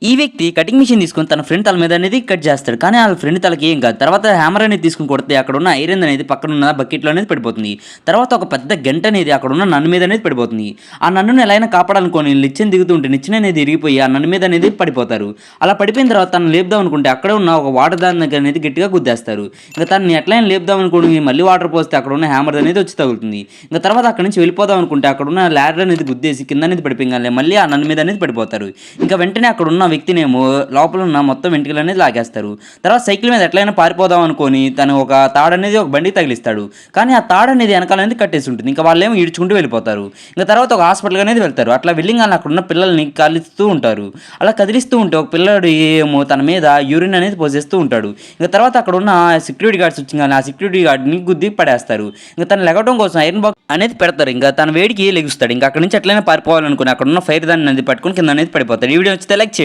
ఈ వ్యక్తి cutting machine తీసుకొని తన ఫ్రెండ్ తల మీద అనేది కట్ చేస్తాడు. కానీ ఆళ్ళ ఫ్రెండ్ తలకి ఏం కాదు. తర్వాత హ్యామర్ అనేది తీసుకొని కొడితే అక్కడున్న ఐరన్ అనేది పక్కనున్న బకెట్‌లో అనేది పడిపోతుంది. తర్వాత ఒక పెద్ద గంట అనేది అక్కడున్న నన్ను మీద అనేది పడిపోతుంది. ఆ నన్నుని ఎలా అయినా కాపాడాలనుకోని నిచ్చెన దిగుతూ ఉంటే నిచ్చెన అనేది ఇరిగిపోయి ఆ నన్ను మీద అనేది పడిపోతారు. అలా పడిపోయిన తర్వాత తనను లేపుదాం అనుకుంటే అక్కడే ఉన్న ఒక వాటర్ దాని దగ్గర అనేది గట్టిగా గుద్దేస్తారు. ఇంక తనని ఎట్లైనా లేపుదాం అనుకోని మళ్ళీ వాటర్ పోస్తే అక్కడున్న హ్యామర్ అనేది వచ్చి తగులుతుంది. ఇంక తర్వాత అక్కడి నుంచి వెళ్ళిపోదాం అనుకుంటే అక్కడున్న ల్యాడర్ అనేది గుద్దేసి కింద అనేది పడిపోయంగానే మళ్ళీ ఆ నన్ను మీద అనేది పడిపోతారు. ఇంకా వెంటనే అక్కడున్న వ్యక్తినేమో లోపల ఉన్న మొత్తం వెంట్రుకలనేది లాగేస్తారు. తర్వాత సైకిల్ మీద ఎట్లైనా పారిపోదాం అనుకోని తను ఒక తాడనేది ఒక బండికి తగిలిస్తాడు. కానీ ఆ తాడనేది వెనకాలనేది కట్టేసి ఉంటుంది. ఇంకా వాళ్ళేమో ఈడ్చుకుంటూ వెళ్ళిపోతారు. ఇంక తర్వాత ఒక హాస్పిటల్‌కి అనేది వెళ్తారు. అట్లా వెళ్ళింగానే అక్కడున్న పిల్లల్ని కదిలిస్తూ ఉంటారు. అలా కదిలిస్తూ ఉంటే ఒక పిల్లాడు ఏమో తన మీద యూరిన్ అనేది పోసేస్తూ ఉంటాడు. ఇంక తర్వాత అక్కడున్న సెక్యూరిటీ గార్డ్స్ వచ్చింగానే ఆ సెక్యూరిటీ గార్డ్‌ని గుద్ది పడేస్తారు. ఇంక తను లెగవడం కోసం ఐరన్ బాక్స్ అనేది పెడతారు. ఇంకా తన వేడికి లెగుస్తాడు. ఇంక అక్కడి నుంచి ఎట్లైనా పారిపోవాలనుకుని అక్కడున్న ఫైర్ దాన్ని అనేది పట్టుకొని కింద అనేది పడిపోతాడు. ఈ వీడియో నచ్చితే లైక్ చేయండి.